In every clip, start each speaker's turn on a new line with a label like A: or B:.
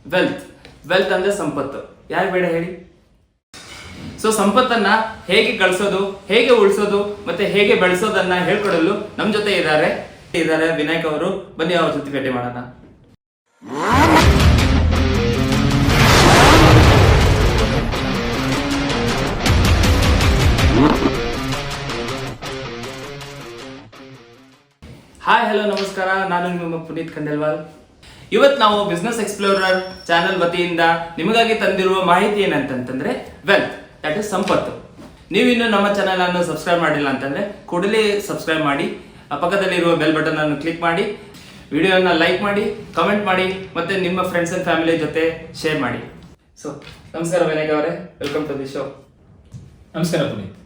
A: Wealth. Wealth ಅಂದ್ರೆ ಸಂಪತ್ತು. ಯಾರು ಬೇಡ ಹೇಳಿ? ಸೊ ಸಂಪತ್ತನ್ನ ಹೇಗೆ ಗಳಿಸೋದು, ಹೇಗೆ ಉಳಿಸೋದು ಮತ್ತೆ ಹೇಗೆ ಬೆಳೆಸೋದನ್ನ ಹೇಳ್ಕೊಡಲು ನಮ್ಮ ಜೊತೆ ಇದ್ದಾರೆ ವಿನಾಯಕ್ ಅವರು. ಬನ್ನಿ ಅವ್ರ ಜೊತೆ ಭೇಟಿ ಮಾಡೋಣ. ಹಾಯ್, ಹಲೋ, ನಮಸ್ಕಾರ. ನಾನು ನಿಮ್ಮ ಪುನೀತ್ ಖಂಡೇಲ್ವಾಲ್. ಇವತ್ತು ನಾವು ಬಿಸ್ನೆಸ್ ಎಕ್ಸ್ಪ್ಲೋರರ್ ಚಾನೆಲ್ ವತಿಯಿಂದ ನಿಮಗಾಗಿ ತಂದಿರುವ ಮಾಹಿತಿ ಏನಂತಂದ್ರೆ ವೆಲ್ತ್, ದಟ್ ಇಸ್ ಸಂಪತ್ತು. ನೀವಿನ್ನು ನಮ್ಮ ಚಾನೆಲ್ ಅನ್ನು ಸಬ್ಸ್ಕ್ರೈಬ್ ಮಾಡಿಲ್ಲ ಅಂತಂದ್ರೆ ಕೂಡಲೇ ಸಬ್ಸ್ಕ್ರೈಬ್ ಮಾಡಿ, ಪಕ್ಕದಲ್ಲಿರುವ ಬೆಲ್ ಬಟನ್ ಅನ್ನು ಕ್ಲಿಕ್ ಮಾಡಿ, ವಿಡಿಯೋನ ಲೈಕ್ ಮಾಡಿ, ಕಮೆಂಟ್ ಮಾಡಿ, ಮತ್ತೆ ನಿಮ್ಮ ಫ್ರೆಂಡ್ಸ್ ಅಂಡ್ ಫ್ಯಾಮಿಲಿ ಜೊತೆ ಶೇರ್ ಮಾಡಿ. ಸೊ ನಮಸ್ಕಾರ ವಿನಾಯಕ್ ಅವರೇ, ವೆಲ್ಕಮ್ ಟು ದಿ ಶೋ.
B: ನಮಸ್ಕಾರ ಪುನೀತ್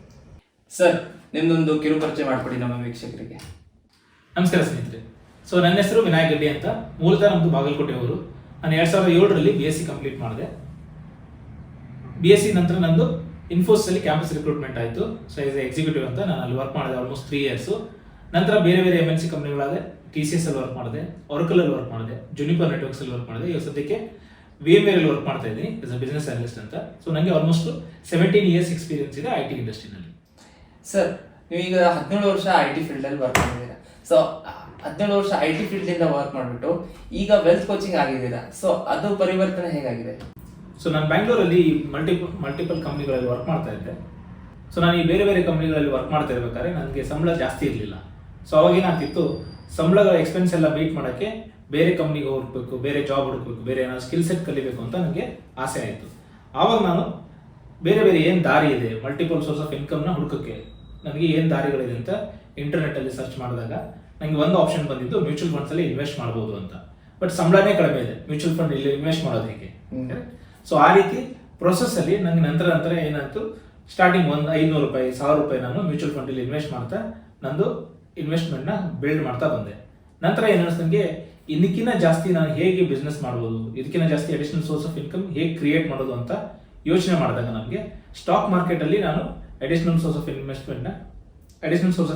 A: ಸರ್, ನಿಮ್ದೊಂದು ಕಿರು ಪರಿಚಯ ಮಾಡಿಕೊಡಿ ನಮ್ಮ ವೀಕ್ಷಕರಿಗೆ.
B: ನಮಸ್ಕಾರ ಸ್ನೇಹಿತರೆ. ಸೊ ನನ್ನ ಹೆಸರು ವಿನಾಯಕ್ ರೆಡ್ಡಿ ಅಂತ. ಮೂಲತಃ ನಮ್ಮದು ಬಾಗಲಕೋಟೆ ಅವರು. ನಾನು 2007ರಲ್ಲಿ BSc ಕಂಪ್ಲೀಟ್ ಮಾಡಿದೆ. BSc ನಂತರ ನಂದು ಇನ್ಫೋಸಿಸಲ್ಲಿ ಕ್ಯಾಂಪಸ್ ರಿಕ್ರೂಟ್ಮೆಂಟ್ ಆಯಿತು. ಸೊ ಆಸ್ ಎಕ್ಸಿಕ್ಯೂಟಿವ್ ಅಂತ ನಾನು ಅಲ್ಲಿ ವರ್ಕ್ ಮಾಡಿದೆ ಆಲ್ಮೋಸ್ಟ್ 3 ಇಯರ್ಸ್. ನಂತರ ಬೇರೆ ಬೇರೆ MNC ಕಂಪ್ನಿಗಳಾದ TCS ಅಲ್ಲಿ ವರ್ಕ್ ಮಾಡಿದೆ, Oracle ಅಲ್ಲಿ ವರ್ಕ್ ಮಾಡಿದೆ, ಜುನಿಪರ್ ನೆಟ್ವರ್ಕ್ಸ್ ಅಲ್ಲಿ ವರ್ಕ್ ಮಾಡಿದೆ. ಈಗ ಸದ್ಯಕ್ಕೆ VMware ಅಲ್ಲಿ ವರ್ಕ್ ಮಾಡ್ತಾ ಇದ್ದೀನಿ ಆಸ್ ಅ ಬಿಸ್ನೆಸ್ ಅನಲಿಸ್ಟ್ ಅಂತ. ಸೊ ನನಗೆ ಆಲ್ಮೋಸ್ಟ್ 17 ಇಯರ್ಸ್ ಎಕ್ಸ್ಪೀರಿಯನ್ಸ್ ಇದೆ IT ಇಂಡಸ್ಟ್ರಿನಲ್ಲಿ.
A: ಸರ್, ನೀವೀಗ 17 ವರ್ಷ IT ಫೀಲ್ಡ್ ಅಲ್ಲಿ ವರ್ಕ್ ಮಾಡಿದ್ದೀರಾ. ಸೊ 17 ವರ್ಷ IT ಫೀಲ್ಡ್ ಇಂದ ವರ್ಕ್ ಮಾಡಿಬಿಟ್ಟು ಈಗ ವೆಲ್ತ್ ಕೋಚಿಂಗ್ ಆಗಿದ್ದೀರಾ. ಸೊ ಅದು ಪರಿವರ್ತನೆ ಹೇಗಾಗಿದೆ?
B: ಸೊ ನಾನು ಬ್ಯಾಂಗ್ಳೂರಲ್ಲಿ ಮಲ್ಟಿಪಲ್ ಕಂಪ್ನಿಗಳಲ್ಲಿ ವರ್ಕ್ ಮಾಡ್ತಾ ಇದ್ದೆ. ಸೊ ನಾನು ಈ ಬೇರೆ ಬೇರೆ ಕಂಪ್ನಿಗಳಲ್ಲಿ ವರ್ಕ್ ಮಾಡ್ತಾ ಇರ್ಬೇಕಾದ್ರೆ ನನಗೆ ಸಂಬಳ ಜಾಸ್ತಿ ಇರಲಿಲ್ಲ. ಸೊ ಅವಾಗ ಏನಾಗ್ತಿತ್ತು, ಸಂಬಳಗಳ ಎಕ್ಸ್ಪೆನ್ಸ್ ಎಲ್ಲ ಮೀಟ್ ಮಾಡೋಕ್ಕೆ ಬೇರೆ ಕಂಪ್ನಿಗೆ ಹೋಗ್ಬೇಕು, ಬೇರೆ ಜಾಬ್ ಹುಡುಕ್ಬೇಕು, ಬೇರೆ ಏನಾದ್ರು ಸ್ಕಿಲ್ ಸೆಟ್ ಕಲಿಬೇಕು ಅಂತ ನನಗೆ ಆಸೆ ಆಯಿತು. ಆವಾಗ ನಾನು ಬೇರೆ ಬೇರೆ ಏನು ದಾರಿ ಇದೆ, ಮಲ್ಟಿಪಲ್ ಸೋರ್ಸ್ ಆಫ್ ಇನ್ಕಮ್ನ ಹುಡುಕಕ್ಕೆ ನನಗೆ ಏನು ದಾರಿಗಳಿದೆ ಅಂತ ಇಂಟರ್ನೆಟ್ಟಲ್ಲಿ ಸರ್ಚ್ ಮಾಡಿದಾಗ ನನಗೆ ಒಂದು ಆಪ್ಷನ್ ಬಂದಿದ್ದು ಮ್ಯೂಚುವಲ್ ಫಂಡ್ಸಲ್ಲಿ ಇನ್ವೆಸ್ಟ್ ಮಾಡ್ಬೋದು ಅಂತ. ಬಟ್ ಸಂಬಳನೇ ಕಡಿಮೆ ಇದೆ, ಮ್ಯೂಚುವಲ್ ಫಂಡ್ ಇಲ್ಲಿ ಇನ್ವೆಸ್ಟ್ ಮಾಡೋದು ಹೇಗೆ? ಸೊ ಆ ರೀತಿ ಪ್ರೊಸೆಸ್ಸಲ್ಲಿ ನನಗೆ ನಂತರ ಏನಾಯ್ತು, ಸ್ಟಾರ್ಟಿಂಗ್ ಒಂದು 500 ರೂಪಾಯಿ 1000 ರೂಪಾಯಿ ನಾನು ಮ್ಯೂಚುವಲ್ ಫಂಡಲ್ಲಿ ಇನ್ವೆಸ್ಟ್ ಮಾಡ್ತಾ ನಂದು ಇನ್ವೆಸ್ಟ್ಮೆಂಟ್ನ ಬಿಲ್ಡ್ ಮಾಡ್ತಾ ಬಂದೆ. ನಂತರ ಏನಿಸ್ತು, ನನಗೆ ಇದಕ್ಕಿಂತ ಜಾಸ್ತಿ ನಾನು ಹೇಗೆ ಬಿಸ್ನೆಸ್ ಮಾಡ್ಬೋದು, ಇದಕ್ಕಿಂತ ಜಾಸ್ತಿ ಅಡಿಷನಲ್ ಸೋರ್ಸ್ ಆಫ್ ಇನ್ಕಮ್ ಹೇಗೆ ಕ್ರಿಯೇಟ್ ಮಾಡೋದು ಅಂತ ಯೋಚನೆ ಮಾಡಿದಾಗ ನನಗೆ ಸ್ಟಾಕ್ ಮಾರ್ಕೆಟಲ್ಲಿ ನಾನು ಅಡಿಷನಲ್ ಸೋರ್ಸ್ ಆಫ್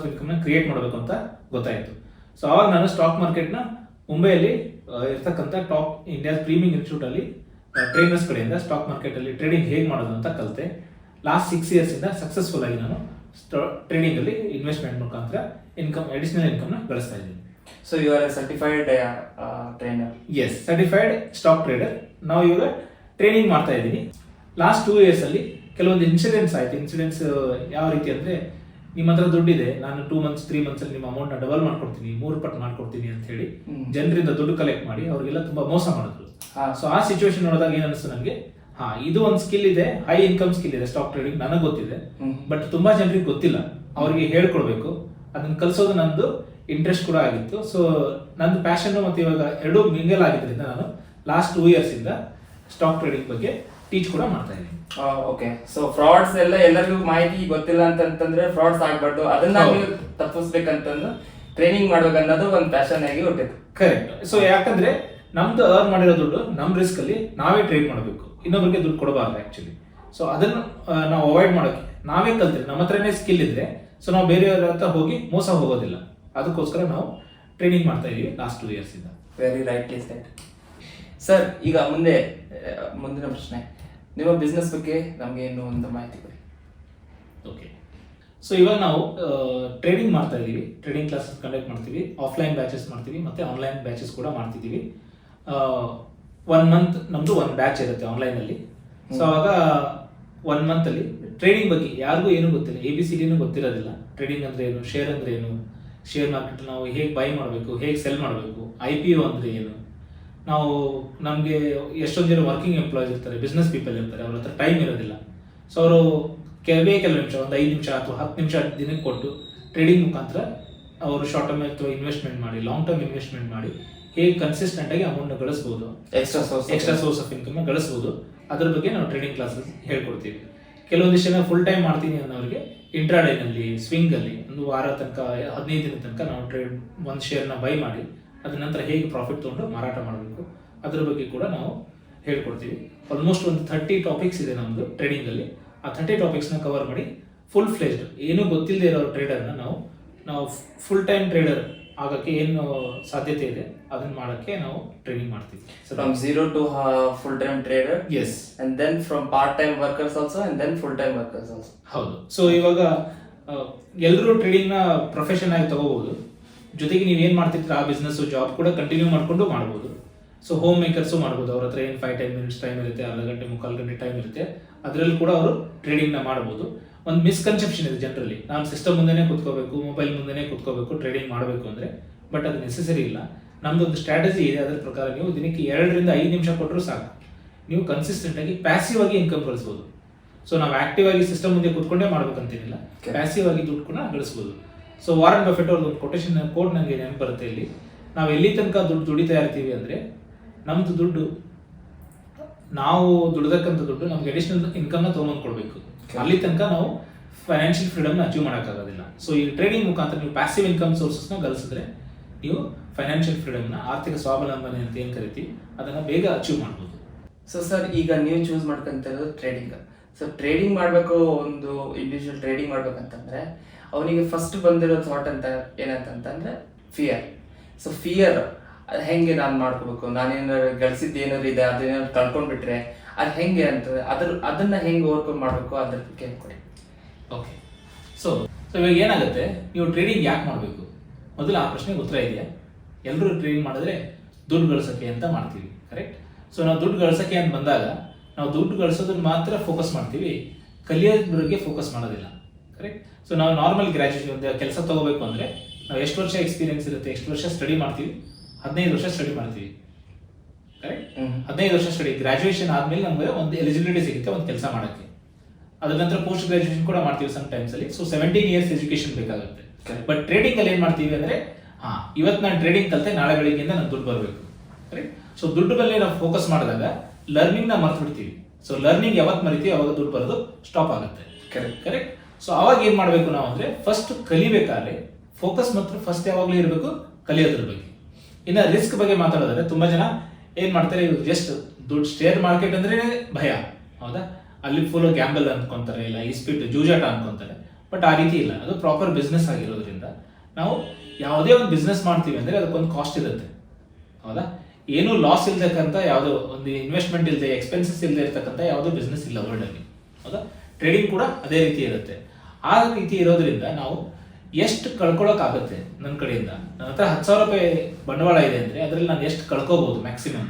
B: ಇನ್ಕಮ್ನ ಕ್ರಿಯೇಟ್ ಮಾಡಬೇಕು ಅಂತ ಗೊತ್ತಾಯಿತು. ಸೊ ಅವಾಗ ನಾನು ಸ್ಟಾಕ್ ಮಾರ್ಕೆಟ್ನ ಮುಂಬೈಯಲ್ಲಿ ಇರ್ತಕ್ಕಂಥ ಟಾಪ್ ಇಂಡಿಯಾ ಪ್ರೀಮಿಯಂ ಇನ್ಸ್ಟಿಟ್ಯೂಟಲ್ಲಿ ಟ್ರೈನರ್ಸ್ ಕಡೆಯಿಂದ ಸ್ಟಾಕ್ ಮಾರ್ಕೆಟಲ್ಲಿ ಟ್ರೇಡಿಂಗ್ ಹೇಗೆ ಮಾಡೋದು ಅಂತ ಕಲಿತೆ. ಲಾಸ್ಟ್ 6 ಇಯರ್ಸಿಂದ ಸಕ್ಸಸ್ಫುಲ್ ಆಗಿ ನಾನು ಟ್ರೇಡಿಂಗಲ್ಲಿ ಇನ್ವೆಸ್ಟ್ಮೆಂಟ್ ಮುಖಾಂತರ ಅಡಿಷನಲ್ ಇನ್ಕಮ್ನ ಗಳಿಸ್ತಾ ಇದ್ದೀನಿ.
A: So you are a certified trainer?
B: Yes, certified stock trader. ನಾವು ಇವಾಗ ಟ್ರೈನಿಂಗ್ ಮಾಡ್ತಾ ಇದ್ದೀನಿ. ಲಾಸ್ಟ್ 2 ಇಯರ್ಸಲ್ಲಿ ಕೆಲವೊಂದು ಇನ್ಸಿಡೆಂಟ್ಸ್ ಆಯ್ತು. ಇನ್ಸಿಡೆಂಟ್ಸ್ ಯಾವ ರೀತಿ ಅಂದರೆ, ನಿಮ್ಮ ಹತ್ರ ದುಡ್ಡಿದೆ, ನಾನು 2 ಮಂತ್ಸ್ 3 ಮಂತ್ಸಲ್ಲಿ ನಿಮ್ಮ ಅಮೌಂಟ್ನ ಡಬಲ್ ಮಾಡ್ಕೊಡ್ತೀನಿ, 3 ಪಟ್ಟು ಮಾಡ್ಕೊಡ್ತೀನಿ ಅಂತ ಹೇಳಿ ಜನರಿಂದ ದುಡ್ಡು ಕಲೆಕ್ಟ್ ಮಾಡಿ ಅವರಿಗೆಲ್ಲ ತುಂಬಾ ಮೋಸ ಮಾಡಿದ್ರು. ಸೊ ಆ ಸಿಚುವೇಶನ್ ನೋಡಿದಾಗ ಏನು ಅನಿಸ್ತು ನನಗೆ, ಇದು ಒಂದು ಸ್ಕಿಲ್ ಇದೆ, ಹೈ ಇನ್ಕಮ್ ಸ್ಕಿಲ್ ಇದೆ ಸ್ಟಾಕ್ ಟ್ರೇಡಿಂಗ್, ನನಗೆ ಗೊತ್ತಿದೆ. ಬಟ್ ತುಂಬಾ ಜನರಿಗೆ ಗೊತ್ತಿಲ್ಲ, ಅವರಿಗೆ ಹೇಳ್ಕೊಡ್ಬೇಕು, ಅದನ್ನ ಕಲಿಸೋದು ನಂದು ಇಂಟ್ರೆಸ್ಟ್ ಕೂಡ ಆಗಿತ್ತು. ಸೊ ನಂದು ಪ್ಯಾಷನ್ ಮತ್ತೆ ಇವಾಗ ಎರಡೂ ಮಿಂಗಲ್ ಆಗಿದ್ರಿಂದ ನಾನು ಲಾಸ್ಟ್ 2 ಇಯರ್ಸ್ ಇಂದ ಸ್ಟಾಕ್ ಟ್ರೇಡಿಂಗ್ ಬಗ್ಗೆ ಟೀಚ್ ಕೂಡ ಮಾಡ್ತಾ ಇದ್ದೀನಿ.
A: ಓಕೆ. ಸೊ ಫ್ರಾಡ್ಸ್ ಎಲ್ಲರಿಗೂ ಮಾಹಿತಿ ಗೊತ್ತಿಲ್ಲ ಅಂತಂದ್ರೆ ಫ್ರಾಡ್ಸ್ ಆಗ್ಬಾರ್ದು, ಅದನ್ನ ನೀವು ತಪ್ಪಿಸ್ಬೇಕಂತಂದು ಟ್ರೈನಿಂಗ್ ಮಾಡ್ಬೇಕನ್ನೋದು ಒಂದು ಪ್ಯಾಷನ್ ಆಗಿ ಹುಟ್ಟಿತ್ತು.
B: ಕರೆಕ್ಟ್. ಸೊ ಯಾಕಂದ್ರೆ ನಮ್ದು ಅರ್ನ್ ಮಾಡಿರೋ ದುಡ್ಡು ನಮ್ಮ ರಿಸ್ಕ್ ಅಲ್ಲಿ ನಾವೇ ಟ್ರೇಡ್ ಮಾಡಬೇಕು, ಇನ್ನೊಬ್ಬರಿಗೆ ದುಡ್ಡು ಕೊಡಬಾರ್ದು ಆಕ್ಚುಲಿ. ಸೊ ಅದನ್ನು ನಾವು ಅವಾಯ್ಡ್ ಮಾಡೋಕೆ ನಾವೇ ಕಲ್ತ್ರೆ, ನಮ್ಮ ಹತ್ರನೇ ಸ್ಕಿಲ್ ಇದ್ರೆ ಸೊ ನಾವು ಬೇರೆಯವ್ರ ಹತ್ರ ಹೋಗಿ ಮೋಸ ಹೋಗೋದಿಲ್ಲ. ಅದಕ್ಕೋಸ್ಕರ ನಾವು ಟ್ರೈನಿಂಗ್ ಮಾಡ್ತಾ ಇದೀವಿ ಲಾಸ್ಟ್ 2 ಇಯರ್ಸ್ ಇಂದ.
A: Very right is that. Sir, ಈಗ ಮುಂದಿನ ಪ್ರಶ್ನೆ, ನಿಮ್ಮ ಬಿಸ್ನೆಸ್ ಬಗ್ಗೆ ನಮಗೆ ಇನ್ನೂ ಒಂದು ಮಾಹಿತಿ ಕೊಡಿ.
B: ಓಕೆ. ಸೊ ಇವಾಗ ನಾವು ಟ್ರೇಡಿಂಗ್ ಮಾಡ್ತಾ ಇದ್ದೀವಿ, ಟ್ರೇಡಿಂಗ್ ಕ್ಲಾಸಸ್ ಕಂಡಕ್ಟ್ ಮಾಡ್ತೀವಿ, ಆಫ್ಲೈನ್ ಬ್ಯಾಚಸ್ ಮಾಡ್ತೀವಿ ಮತ್ತು ಆನ್ಲೈನ್ ಬ್ಯಾಚಸ್ ಕೂಡ ಮಾಡ್ತಿದ್ದೀವಿ. 1 ಮಂತ್ ನಮ್ಮದು 1 ಬ್ಯಾಚ್ ಇರುತ್ತೆ ಆನ್ಲೈನಲ್ಲಿ. ಸೊ ಅವಾಗ 1 ಮಂತಲ್ಲಿ ಟ್ರೇಡಿಂಗ್ ಬಗ್ಗೆ ಯಾರಿಗೂ ಏನೂ ಗೊತ್ತಿಲ್ಲ, ABCD ಗೊತ್ತಿರೋದಿಲ್ಲ. ಟ್ರೇಡಿಂಗ್ ಅಂದರೆ ಏನು, ಶೇರ್ ಅಂದರೆ ಏನು, ಶೇರ್ ಮಾರ್ಕೆಟ್ ನಾವು ಹೇಗೆ ಬೈ ಮಾಡಬೇಕು, ಹೇಗೆ ಸೆಲ್ ಮಾಡಬೇಕು, IPO ಅಂದರೆ ಏನು, ನಮಗೆ ಎಷ್ಟೊಂದು ಜನ ವರ್ಕಿಂಗ್ ಎಂಪ್ಲಾಯೀಸ್ ಇರ್ತಾರೆ, ಬಿಸ್ನೆಸ್ ಪೀಪಲ್ ಇರ್ತಾರೆ, ಅವ್ರ ಹತ್ರ ಟೈಮ್ ಇರೋದಿಲ್ಲ. ಸೊ ಅವರು ಕೆಲವು ನಿಮಿಷ, ಒಂದು 5 ನಿಮಿಷ ಅಥವಾ 10 ನಿಮಿಷ ದಿನಕ್ಕೆ ಕೊಟ್ಟು ಟ್ರೇಡಿಂಗ್ ಮುಖಾಂತರ ಅವರು ಶಾರ್ಟ್ ಟರ್ಮ್ ಅಥವಾ ಇನ್ವೆಸ್ಟ್ಮೆಂಟ್ ಮಾಡಿ, ಲಾಂಗ್ ಟರ್ಮ್ ಇನ್ವೆಸ್ಟ್ಮೆಂಟ್ ಮಾಡಿ ಹೇಗೆ ಕನ್ಸಿಸ್ಟೆಂಟ್ ಆಗಿ ಅಮೌಂಟ್ ಗಳಿಸಬಹುದು, ಎಕ್ಸ್ಟ್ರಾ ಸೋರ್ಸ್ ಆಫ್ ಇನ್ಕಮ್ ಗಳಿಸಬಹುದು, ಅದ್ರ ಬಗ್ಗೆ ನಾವು ಟ್ರೇಡಿಂಗ್ ಕ್ಲಾಸಸ್ ಹೇಳ್ಕೊಡ್ತೀವಿ. ಕೆಲವೊಂದಿಷ್ಟು ಜನ ಫುಲ್ ಟೈಮ್ ಮಾಡ್ತೀನಿ ಅನ್ನೋರಿಗೆ ಇಂಟ್ರಾಡೇನಲ್ಲಿ, ಸ್ವಿಂಗಲ್ಲಿ ಒಂದು ವಾರ ತನಕ 15 ದಿನ ತನಕ ನಾವು ಒಂದು ಶೇರ್ನ ಬೈ ಮಾಡಿ ಅದ ನಂತರ ಹೇಗೆ ಪ್ರಾಫಿಟ್ ತೊಗೊಂಡು ಮಾರಾಟ ಮಾಡಬೇಕು ಅದ್ರ ಬಗ್ಗೆ ಕೂಡ ನಾವು ಹೇಳ್ಕೊಡ್ತೀವಿ. ಆಲ್ಮೋಸ್ಟ್ ಒಂದು 30 ಟಾಪಿಕ್ಸ್ ಇದೆ ನಮ್ಮದು ಟ್ರೇಡಿಂಗಲ್ಲಿ. ಆ 30 ಟಾಪಿಕ್ಸ್ನ ಕವರ್ ಮಾಡಿ ಫುಲ್ ಫ್ಲೆಜ್ಡ್, ಏನೂ ಗೊತ್ತಿಲ್ಲದೆ ಇರೋ ಟ್ರೇಡರ್ನ ನಾವು ಫುಲ್ ಟೈಮ್ ಟ್ರೇಡರ್ ಆಗೋಕ್ಕೆ ಏನು ಸಾಧ್ಯತೆ ಇದೆ ಅದನ್ನ ಮಾಡಕ್ಕೆ ನಾವು ಟ್ರೈನಿಂಗ್ ಮಾಡ್ತೀವಿ.
A: From zero to full-time trader.
B: Yes,
A: And then from part-time workers also, and then full-time workers also.
B: ಹೌದು. ಸೊ ಇವಾಗ ಎಲ್ಲರೂ ಟ್ರೇಡಿಂಗ್ ನ ಪ್ರೊಫೆಷನ್ ಆಗಿ ತಗೋಬಹುದು. ಜೊತೆಗೆ ನೀವು ಏನ್ ಮಾಡ್ತಿರ್ತೀರ ಆ ಬಿಸ್ನೆಸ್ ಜಾಬ್ ಕೂಡ ಕಂಟಿನ್ಯೂ ಮಾಡ್ಕೊಂಡು ಮಾಡ್ಬೋದು. ಸೊ ಹೋಮ್ ಮೇಕರ್ಸು ಮಾಡ್ಬೋದು. ಅವ್ರ ಹತ್ರ ಏನು 5-10 ಮಿನಿಟ್ಸ್ ಟೈಮ್ ಇರುತ್ತೆ, ಅರ್ಧ ಗಂಟೆ ಮುಕ್ಕಾಲು ಗಂಟೆ ಟೈಮ್ ಇರುತ್ತೆ, ಅದರಲ್ಲಿ ಕೂಡ ಅವರು ಟ್ರೇಡಿಂಗ್ ನ ಮಾಡ್ಬೋದು. ಒಂದು ಮಿಸ್ಕನ್ಸೆಪ್ಷನ್ ಇದೆ ಜನರಲ್ಲಿ, ನಾನು ಸಿಸ್ಟಮ್ ಮುಂದೆನೇ ಕೂತ್ಕೋಬೇಕು, ಮೊಬೈಲ್ ಮುಂದೆನೇ ಕೂತ್ಕೋಬೇಕು ಟ್ರೇಡಿಂಗ್ ಮಾಡಬೇಕು ಅಂದ್ರೆ. ಬಟ್ ಅದು ನೆಸೆಸರಿ ಇಲ್ಲ. ನಮ್ದೊಂದು ಸ್ಟ್ರಾಟಜಿ ಇದೆ. ಅದರ ಪ್ರಕಾರ ನೀವು ದಿನಕ್ಕೆ 2 ರಿಂದ 5 ನಿಮಿಷ ಕೊಟ್ಟರು ಸಾಕು. ನೀವು ಕನ್ಸಿಸ್ಟೆಂಟ್ ಆಗಿ ಪ್ಯಾಸಿವ್ ಆಗಿ ಇನ್ಕಮ್ ಗಳಿಸಬಹುದು. ಸೊ ನಾವು ಆಕ್ಟಿವ್ ಆಗಿ ಸಿಸ್ಟಮ್ ಮುಂದೆ ಕೂತ್ಕೊಂಡೇ ಮಾಡ್ಬೇಕಂತೇನಿಲ್ಲ, ಪ್ಯಾಸಿವ್ ಆಗಿ ದುಡ್ಡು ಕೂಡ ಗಳಿಸಬಹುದು. ಸೊ ವಾರನ್ ಬಫೆಟ್ ಅವ್ರದ್ದು ಒಂದು ಕೊಟೇಶನ್ ಕೋಡ್ ನನಗೆ ನೆನಪು ಬರುತ್ತೆ ಇಲ್ಲಿ. ನಾವು ಎಲ್ಲಿ ತನಕ ದುಡ್ಡು ದುಡಿತಾ ಇರ್ತೀವಿ ಅಂದ್ರೆ ನಮ್ದು ದುಡ್ಡು, ನಾವು ದುಡಿದಕ್ಕಂಥ ದುಡ್ಡು ನಮ್ಗೆ ಅಡಿಷನಲ್ ಇನ್ಕಮ್ ನ ತೊಗೊಂಡು ಕೊಡ್ಬೇಕು. ಅಲ್ಲಿ ತನಕ ನಾವು ಫೈನಾನ್ಷಿಯಲ್ ಫ್ರೀಡಮ್ ನ ಅಚೀವ್ ಮಾಡೋಕ್ಕಾಗೋದಿಲ್ಲ. ಸೊ ಈ ಟ್ರೇಡಿಂಗ್ ಮುಖಾಂತರ ನೀವು ಪ್ಯಾಸಿವ್ ಇನ್ಕಮ್ ಸೋರ್ಸಸ್ ನ ಗಳಿಸಿದ್ರೆ ನೀವು ಫೈನಾನ್ಷಿಯಲ್ ಫ್ರೀಡಮ್ ನ, ಆರ್ಥಿಕ ಸ್ವಾವಲಂಬನೆ ಅಂತ ಏನ್ ಕರಿತೀವಿ, ಅದನ್ನ ಬೇಗ ಅಚೀವ್ ಮಾಡ್ಬೋದು.
A: ಸೊ ಸರ್, ಈಗ ನೀವು ಚೂಸ್ ಮಾಡ್ಕೊಂತ ಇರೋದು ಟ್ರೇಡಿಂಗ್. ಸೊ ಟ್ರೇಡಿಂಗ್ ಮಾಡಬೇಕು, ಒಂದು ಇಂಡಿವಿಜುವಲ್ ಟ್ರೇಡಿಂಗ್ ಮಾಡ್ಬೇಕಂತಂದ್ರೆ ಅವನಿಗೆ ಫಸ್ಟ್ ಬಂದಿರೋ ಥಾಟ್ ಅಂತ ಏನಂತಂದ್ರೆ ಫಿಯರ್. ಸೊ ಫಿಯರ್ ಅದು ಹೆಂಗೆ ನಾನು ಮಾಡ್ಕೋಬೇಕು, ನಾನೇನಾದ್ರು ಗಳಿಸಿದ್ದು ಏನಾದ್ರು ಇದೆ ಅದೇನಾದ್ರು ಕಳ್ಕೊಂಡ್ಬಿಟ್ರೆ ಅದು ಹೆಂಗೆ ಅಂತ ಅದನ್ನ ಹೆಂಗೆ ಓವರ್ಕಮ್ ಮಾಡಬೇಕು ಅದ್ರ ಬಗ್ಗೆ ಹೇಳ್ಕೊಡಿ.
B: ಓಕೆ, ಸೊ ಇವಾಗ ಏನಾಗುತ್ತೆ, ನೀವು ಟ್ರೇಡಿಂಗ್ ಯಾಕೆ ಮಾಡಬೇಕು? ಮೊದಲು ಆ ಪ್ರಶ್ನೆಗೆ ಉತ್ತರ ಇದೆಯಾ? ಎಲ್ಲರೂ ಟ್ರೇಡಿಂಗ್ ಮಾಡಿದ್ರೆ ದುಡ್ಡು ಗಳಿಸೋಕೆ ಅಂತ ಮಾಡ್ತೀವಿ, ಕರೆಕ್ಟ್? ಸೊ ನಾವು ದುಡ್ಡು ಗಳಿಸೋಕೆ ಅಂತ ಬಂದಾಗ ನಾವು ದುಡ್ಡು ಗಳಿಸೋದನ್ನ ಮಾತ್ರ ಫೋಕಸ್ ಮಾಡ್ತೀವಿ, ಕಲಿಯೋದ್ರ ಬಗ್ಗೆ ಫೋಕಸ್ ಮಾಡೋದಿಲ್ಲ, ಕರೆಕ್ಟ್? ಸೊ ನಾವು ನಾರ್ಮಲ್ ಗ್ರಾಜುಯೇಷನ್ ಒಂದು ಕೆಲಸ ತಗೋಬೇಕು ಅಂದ್ರೆ ನಾವು ಎಷ್ಟು ವರ್ಷ ಎಕ್ಸ್ಪೀರಿಯನ್ಸ್ ಇರುತ್ತೆ, ಎಷ್ಟು ವರ್ಷ ಸ್ಟಡಿ ಮಾಡ್ತೀವಿ? 15 ವರ್ಷ ಸ್ಟಡಿ ಮಾಡ್ತೀವಿ, ಕರೆಕ್ಟ್? 15 ವರ್ಷ ಸ್ಟಡಿ, ಗ್ರಾಜುಯೇಷನ್ ಆದ್ಮೇಲೆ ನಮ್ಗೆ ಒಂದು ಎಲಿಜಿಬಿಲಿಟಿ ಸಿಗುತ್ತೆ ಒಂದು ಕೆಲಸ ಮಾಡೋಕ್ಕೆ. ಅದ್ರ ನಂತರ ಪೋಸ್ಟ್ ಗ್ರಾಜುಯೇಷನ್ ಕೂಡ ಮಾಡ್ತೀವಿ ಸಮ್ ಟೈಮ್ಸ್ ಅಲ್ಲಿ. ಸೊ 17 ಇಯರ್ಸ್ ಎಜುಕೇಶನ್ ಬೇಕಾಗುತ್ತೆ. ಬಟ್ ಟ್ರೇಡಿಂಗ್ ಅಲ್ಲಿ ಏನ್ ಮಾಡ್ತೀವಿ ಅಂದ್ರೆ, ಇವತ್ತು ನಾನು ಟ್ರೇಡಿಂಗ್ ಕಲಿತೆ, ನಾಳೆ ಬೆಳಿಗ್ಗೆಯಿಂದ ನಾನು ದುಡ್ಡು ಬರಬೇಕು, ಕರೆಕ್ಟ್? ಸೊ ದುಡ್ಡು ಮೇಲೆ ನಾವು ಫೋಕಸ್ ಮಾಡಿದಾಗ ಲರ್ನಿಂಗ್ ನ ಮರ್ತು ಬಿಡ್ತೀವಿ. ಸೊ ಲರ್ನಿಂಗ್ ಯಾವತ್ತು ಮರಿತೀವಿ ಅವಾಗ ದುಡ್ಡು ಬರೋದು ಸ್ಟಾಪ್ ಆಗುತ್ತೆ, ಕರೆಕ್ಟ್? ಸೊ ಅವಾಗ ಏನ್ ಮಾಡ್ಬೇಕು ನಾವು ಅಂದ್ರೆ, ಫಸ್ಟ್ ಕಲಿಬೇಕಾದ್ರೆ ಫೋಕಸ್ ಮಾತ್ರ ಫಸ್ಟ್ ಯಾವಾಗ್ಲೂ ಇರಬೇಕು ಕಲಿಯೋದ್ರ ಬಗ್ಗೆ. ಇನ್ನ ರಿಸ್ಕ್ ಬಗ್ಗೆ ಮಾತಾಡೋದಾದ್ರೆ ತುಂಬಾ ಜನ ಏನ್ ಮಾಡ್ತಾರೆ, ಜಸ್ಟ್ ದುಡ್ಡು, ಶೇರ್ ಮಾರ್ಕೆಟ್ ಅಂದ್ರೆ ಭಯ, ಹೌದಾ? ಅಲ್ಲಿ ಫುಲ್ ಗ್ಯಾಂಬಲ್ ಅನ್ಕೊಂತಾರೆ, ಇಲ್ಲ ಇಸ್ಪಿಟ್ ಜೂಜಾಟ ಅನ್ಕೊಂತಾರೆ. ಬಟ್ ಆ ರೀತಿ ಇಲ್ಲ, ಅದು ಪ್ರಾಪರ್ ಬಿಸ್ನೆಸ್ ಆಗಿರೋದ್ರಿಂದ ನಾವು ಯಾವುದೇ ಒಂದು ಬಿಸ್ನೆಸ್ ಮಾಡ್ತೀವಿ ಅಂದ್ರೆ ಅದಕ್ಕೊಂದು ಕಾಸ್ಟ್ ಇರುತ್ತೆ, ಹೌದಾ? ಏನು ಲಾಸ್ ಇಲ್ದಕ್ಕಂತ ಯಾವುದೋ ಒಂದು ಇನ್ವೆಸ್ಟ್ಮೆಂಟ್ ಇಲ್ಲದೆ, ಎಕ್ಸ್ಪೆನ್ಸಸ್ ಇಲ್ಲದೆ ಇರ್ತಕ್ಕಂಥ ಯಾವುದೋ ಬಿಸ್ನೆಸ್ ಇಲ್ಲ ವರ್ಲ್ಡ್ ಅಲ್ಲಿ, ಹೌದಾ? ಟ್ರೇಡಿಂಗ್ ಕೂಡ ಅದೇ ರೀತಿ ಇರುತ್ತೆ. ಆ ರೀತಿ ಇರೋದ್ರಿಂದ ನಾವು ಎಷ್ಟು ಕಳ್ಕೊಳ್ಳೋಕ್ಕಾಗುತ್ತೆ ನನ್ನ ಕಡೆಯಿಂದ. ನನ್ನ ಹತ್ರ 10,000 ರೂಪಾಯಿ ಬಂಡವಾಳ ಇದೆ ಅಂದ್ರೆ ಅದರಲ್ಲಿ ನಾನು ಎಷ್ಟು ಕಳ್ಕೋಬಹುದು? ಮ್ಯಾಕ್ಸಿಮಮ್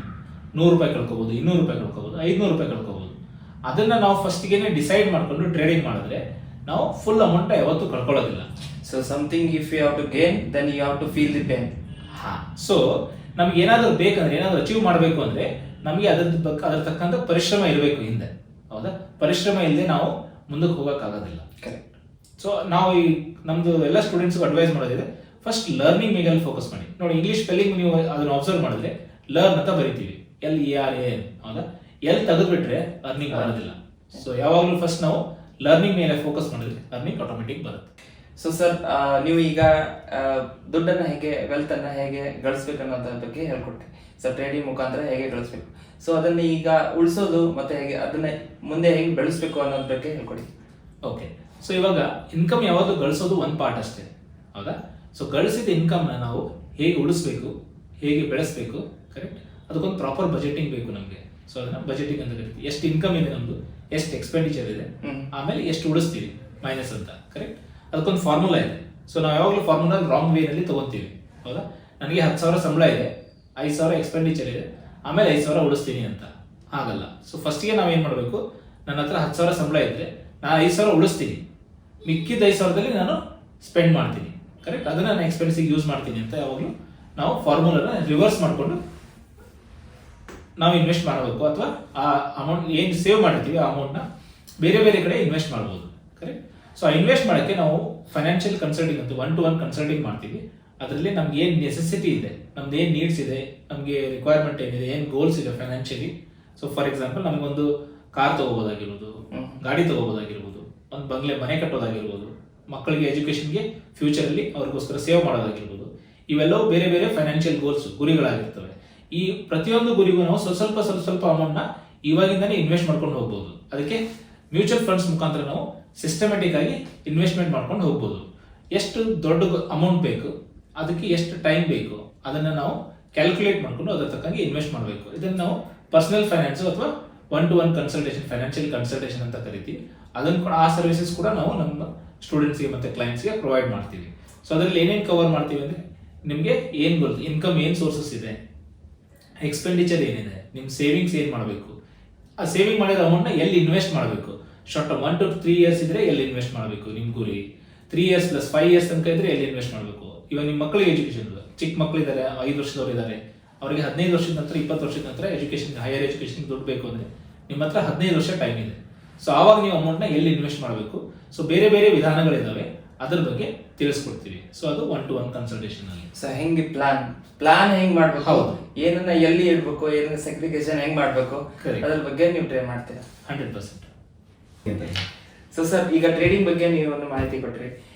B: 100 ರೂಪಾಯಿ ಕಳ್ಕೋಬಹುದು, 200 ರೂಪಾಯಿ ಕಳ್ಕೋಬಹುದು, 500 ರೂಪಾಯಿ ಕಳ್ಕೋಬಹುದು. ಅದನ್ನ ನಾವು ಫಸ್ಟ್ಗೆನೆ ಡಿಸೈಡ್ ಮಾಡ್ಕೊಂಡು ಟ್ರೇಡಿಂಗ್ ಮಾಡಿದ್ರೆ ನಾವು ಫುಲ್ ಅಮೌಂಟ್ ಯಾವತ್ತೂ ಕಳ್ಕೊಳ್ಳೋದಿಲ್ಲ.
A: So something if you have to gain, then you have to feel the pain.
B: So ನಮ್ಗೆ ಏನಾದ್ರು ಬೇಕಂದ್ರೆ, ಏನಾದ್ರು ಅಚೀವ್ ಮಾಡಬೇಕು ಅಂದ್ರೆ ನಮಗೆ ಅದ್ರ ತಕ್ಕಂತ ಪರಿಶ್ರಮ ಇರಬೇಕು ಹಿಂದೆ, ಹೌದಾ? ಪರಿಶ್ರಮ ಇಲ್ಲದೆ ನಾವು ಮುಂದಕ್ಕೆ ಹೋಗಕ್ಕಾಗೋದಿಲ್ಲ, ಕರೆಕ್ಟ್? ಸೊ ನಾವು ಈ ನಮ್ದು ಎಲ್ಲ ಸ್ಟೂಡೆಂಟ್ಸ್ಗೂ ಅಡ್ವೈಸ್ ಮಾಡೋದಿದೆ, ಫಸ್ಟ್ ಲರ್ನಿಂಗ್ ಮೇಲೆ ಫೋಕಸ್ ಮಾಡಿ. ನೋಡಿ, ಇಂಗ್ಲಿಷ್ ಸ್ಪೆಲ್ಲಿಂಗ್ ನೀವು ಅದನ್ನ ಅಬ್ಸರ್ವ್ ಮಾಡಿದ್ರೆ ಲರ್ನ್ ಅಂತ ಬರಿತೀವಿ, LERN, ಹೌದಾ? ಎಲ್ ತೆಗೆದ್ಬಿಟ್ರೆ ಅರ್ನಿಂಗ್ ಬರೋದಿಲ್ಲ. ಸೊ ಯಾವಾಗಲೂ ಫಸ್ಟ್ ನಾವು ಲರ್ನಿಂಗ್ ಮೇಲೆ ಫೋಕಸ್ ಮಾಡಿದ್ರೆ ಅರ್ನಿಂಗ್ ಆಟೋಮೆಟಿಕ್ ಬರುತ್ತೆ.
A: ಸೊ ಸರ್, ನೀವು ಈಗ ದುಡ್ಡನ್ನ ಹೇಗೆ, ವೆಲ್ತ್ ಅನ್ನ ಹೇಗೆ ಗಳಿಸ್ಬೇಕು ಅನ್ನೋದ್ರ ಬಗ್ಗೆ ಹೇಳ್ಕೊಟ್ರಿ. ಸೊ ಟ್ರೇಡಿಂಗ್ ಮುಖಾಂತರ ಹೇಗೆ ಗಳಿಸ್ಬೇಕು, ಸೊ ಅದನ್ನ ಈಗ ಉಳಿಸೋದು ಮತ್ತೆ ಹೇಗೆ ಅದನ್ನ ಮುಂದೆ ಹೇಗೆ ಬೆಳೆಸ್ಬೇಕು ಅನ್ನೋದ್ರ ಬಗ್ಗೆ ಹೇಳ್ಕೊಡಿ.
B: ಓಕೆ, ಸೊ ಇವಾಗ ಇನ್ಕಮ್ ಯಾವಾಗಲೂ ಗಳಿಸೋದು ಒಂದು ಪಾರ್ಟ್ ಅಷ್ಟೇ, ಹೌದಾ? ಸೊ ಗಳಿಸಿದ ಇನ್ಕಮ್ನ ನಾವು ಹೇಗೆ ಉಳಿಸ್ಬೇಕು, ಹೇಗೆ ಬೆಳೆಸ್ಬೇಕು, ಕರೆಕ್ಟ್? ಅದಕ್ಕೊಂದು ಪ್ರಾಪರ್ ಬಜೆಟಿಂಗ್ ಬೇಕು ನಮಗೆ. ಸೊ ಅದನ್ನ ಬಜೆಟಿಂಗ್ ಅಂತ ಕರಿತೀವಿ. ಎಷ್ಟು ಇನ್ಕಮ್ ಇದೆ ನಮ್ದು, ಎಷ್ಟು ಎಕ್ಸ್ಪೆಂಡಿಚರ್ ಇದೆ, ಆಮೇಲೆ ಎಷ್ಟು ಉಳಿಸ್ತೀವಿ ಮೈನಸ್ ಅಂತ, ಕರೆಕ್ಟ್? ಅದಕ್ಕೊಂದು ಫಾರ್ಮುಲಾ ಇದೆ. ಸೊ ನಾವು ಯಾವಾಗಲೂ ಫಾರ್ಮುಲಾ ರಾಂಗ್ ವೇನಲ್ಲಿ ತಗೊಂತೀವಿ, ಹೌದಾ? ನನಗೆ 10,000 ಸಂಬಳ ಇದೆ, 5,000 ಎಕ್ಸ್ಪೆಂಡಿಚರ್ ಇದೆ, ಆಮೇಲೆ 5,000 ಉಳಿಸ್ತೀನಿ ಅಂತ. ಹಾಗಲ್ಲ. ಸೊ ಫಸ್ಟ್ಗೆ ನಾವೇನ್ ಮಾಡಬೇಕು, ನನ್ನ ಹತ್ರ 10,000 ಸಂಬಳ ಇದ್ರೆ ನಾನು 5,000 ಉಳಿಸ್ತೀನಿ, ಮಿಕ್ಕಿದ 5,000ದಲ್ಲಿ ನಾನು ಸ್ಪೆಂಡ್ ಮಾಡ್ತೀನಿ, ಕರೆಕ್ಟ್? ಅದನ್ನ ನಾನು ಎಕ್ಸ್ಪೆನ್ಸಿಗೆ ಯೂಸ್ ಮಾಡ್ತೀನಿ ಅಂತ ಯಾವಾಗಲೂ ನಾವು ಫಾರ್ಮುಲಾನ ರಿವರ್ಸ್ ಮಾಡಿಕೊಂಡು ನಾವು ಇನ್ವೆಸ್ಟ್ ಮಾಡಬೇಕು. ಅಥವಾ ಆ ಅಮೌಂಟ್ ಏನು ಸೇವ್ ಮಾಡಿರ್ತೀವಿ ಆ ಅಮೌಂಟ್ನ ಬೇರೆ ಬೇರೆ ಕಡೆ ಇನ್ವೆಸ್ಟ್ ಮಾಡ್ಬೋದು, ಕರೆಕ್ಟ್? ಸೊ ಆ ಇನ್ವೆಸ್ಟ್ ಮಾಡೋಕ್ಕೆ ನಾವು ಫೈನಾನ್ಷಿಯಲ್ ಕನ್ಸಲ್ಟಿಂಗ್ ಅಂತ 1-to-1 ಕನ್ಸಲ್ಟಿಂಗ್ ಮಾಡ್ತೀವಿ. ಅದರಲ್ಲಿ ನಮ್ಗೆ ಏನು ನೆಸೆಸಿಟಿ ಇದೆ, ನಮ್ದು ಏನು ನೀಡ್ಸ್ ಇದೆ, ನಮಗೆ ರಿಕ್ವೈರ್ಮೆಂಟ್ ಏನಿದೆ, ಏನು ಗೋಲ್ಸ್ ಇದೆ ಫೈನಾನ್ಷಿಯಲಿ. ಸೊ ಫಾರ್ ಎಕ್ಸಾಂಪಲ್, ನಮಗೊಂದು ಕಾರ್ ತಗೋಬೋದಾಗಿರ್ಬೋದು, ಗಾಡಿ ತಗೋಬೋದಾಗಿರ್ಬೋದು, ಒಂದು ಬಂಗ್ಲೆ ಮನೆ ಕಟ್ಟೋದಾಗಿರ್ಬೋದು, ಮಕ್ಕಳಿಗೆ ಎಜುಕೇಶನ್ಗೆ ಫ್ಯೂಚರಲ್ಲಿ ಅವ್ರಿಗೋಸ್ಕರ ಸೇವ್ ಮಾಡೋದಾಗಿರ್ಬೋದು. ಇವೆಲ್ಲವೂ ಬೇರೆ ಬೇರೆ ಫೈನಾನ್ಷಿಯಲ್ ಗೋಲ್ಸ್, ಗುರಿಗಳಾಗಿರ್ತವೆ. ಈ ಪ್ರತಿಯೊಂದು ಗುರಿಗೂ ನಾವು ಸ್ವಲ್ಪ ಅಮೌಂಟ್ನ ಇವಾಗಿಂದಾನೇ ಇನ್ವೆಸ್ಟ್ ಮಾಡ್ಕೊಂಡು ಹೋಗ್ಬೋದು. ಅದಕ್ಕೆ ಮ್ಯೂಚುವಲ್ ಫಂಡ್ಸ್ ಮುಖಾಂತರ ನಾವು ಸಿಸ್ಟಮೆಟಿಕ್ ಆಗಿ ಇನ್ವೆಸ್ಟ್ಮೆಂಟ್ ಮಾಡ್ಕೊಂಡು ಹೋಗ್ಬೋದು. ಎಷ್ಟು ದೊಡ್ಡ ಅಮೌಂಟ್ ಬೇಕು, ಅದಕ್ಕೆ ಎಷ್ಟು ಟೈಮ್ ಬೇಕು, ಅದನ್ನ ನಾವು ಕ್ಯಾಲ್ಕುಲೇಟ್ ಮಾಡ್ಕೊಂಡು ಅದರ ತಕ್ಕಂಗೆ ಇನ್ವೆಸ್ಟ್ ಮಾಡಬೇಕು. ಇದನ್ನು ನಾವು ಪರ್ಸನಲ್ ಫೈನಾನ್ಸ್ ಅಥವಾ 1-to-1 ಕನ್ಸಲ್ಟೇಷನ್, ಫೈನಾನ್ಷಿಯಲ್ ಕನ್ಸಲ್ಟೇಷನ್ ಅಂತ ಕರಿತೀವಿ. ಅದನ್ನು ಕೂಡ, ಆ ಸರ್ವಿಸಸ್ ಕೂಡ ನಾವು ನಮ್ಮ ಸ್ಟೂಡೆಂಟ್ಸ್ಗೆ ಮತ್ತೆ ಕ್ಲೈಂಟ್ಸ್ಗೆ ಪ್ರೊವೈಡ್ ಮಾಡ್ತೀವಿ. ಸೊ ಅದರಲ್ಲಿ ಏನೇನು ಕವರ್ ಮಾಡ್ತೀವಿ ಅಂದರೆ, ನಿಮಗೆ ಏನು ಬರುತ್ತೆ, ಇನ್ಕಮ್ ಏನು ಸೋರ್ಸಸ್ ಇದೆ, ಎಕ್ಸ್ಪೆಂಡಿಚರ್ ಏನಿದೆ, ನಿಮ್ಮ ಸೇವಿಂಗ್ಸ್ ಏನು ಮಾಡಬೇಕು, ಆ ಸೇವಿಂಗ್ ಮಾಡಿದ ಅಮೌಂಟ್ನ ಎಲ್ಲಿ ಇನ್ವೆಸ್ಟ್ ಮಾಡಬೇಕು, ಶಾರ್ಟ್ ಟರ್ಮ್ 1 to 3 years ಇದ್ರೆ ಎಲ್ಲಿ ಇನ್ವೆಸ್ಟ್ ಮಾಡಬೇಕು, ನಿಮ್ಮ ಗುರಿ 3 years + 5 years ತನಕ ಇದ್ರೆ ಎಲ್ಲಿ ಇನ್ವೆಸ್ಟ್ ಮಾಡಬೇಕು. ಇವಾಗ ನಿಮ್ಮ ಮಕ್ಕಳಿಗೆ ಎಜುಕೇಶನ್, ಚಿಕ್ಕ ಮಕ್ಕಳು ಇದ್ದಾರೆ, 5 ವರ್ಷದವ್ರು ಇದ್ದಾರೆ, ಅವರಿಗೆ 15 ವರ್ಷದ ನಂತರ 20 ವರ್ಷದ ನಂತರ ಎಜುಕೇಶನ್, ಹೈಯರ್ ಎಜುಕೇಶನ್ ದುಡ್ಡು ಬೇಕು ಅಂದರೆ ನಿಮ್ಮ ಹತ್ರ 15 ವರ್ಷ ಟೈಮ್ ಇದೆ. ಸೊ ಆವಾಗ ನೀವು ಅಮೌಂಟ್ನ ಎಲ್ಲಿ ಇನ್ವೆಸ್ಟ್ ಮಾಡಬೇಕು. ಸೊ ಬೇರೆ ಬೇರೆ ವಿಧಾನಗಳಿದ್ದಾವೆ, ಅದ್ರ ಬಗ್ಗೆ ತಿಳಿಸ್ಕೊಡ್ತೀವಿ. ಸೊ ಅದು 1-to-1 ಕನ್ಸಲ್ಟೇಷನ್ ಅಲ್ಲಿ.
A: ಸೊ ಹೆಂಗೆ ಪ್ಲಾನ್ ಹೆಂಗ್ ಮಾಡ್ಬೇಕು,
B: ಹೌದು.
A: ಏನನ್ನ ಎಲ್ಲಿ ಇಡ್ಬೇಕು, ಏನನ್ನ ಸೆಗ್ರಿಗೇಷನ್ ಹೆಂಗ್ ಮಾಡ್ಬೇಕು,
B: Correct.
A: ಅದ್ರ ಬಗ್ಗೆ ನೀವು ಟ್ರೈ ಮಾಡ್ತೀರಾ.
B: 100%.
A: ಸೊ ಸರ್, ಈಗ ಟ್ರೇಡಿಂಗ್ ಬಗ್ಗೆ ನೀವು ಒಂದು ಮಾಹಿತಿ ಕೊಟ್ರಿ.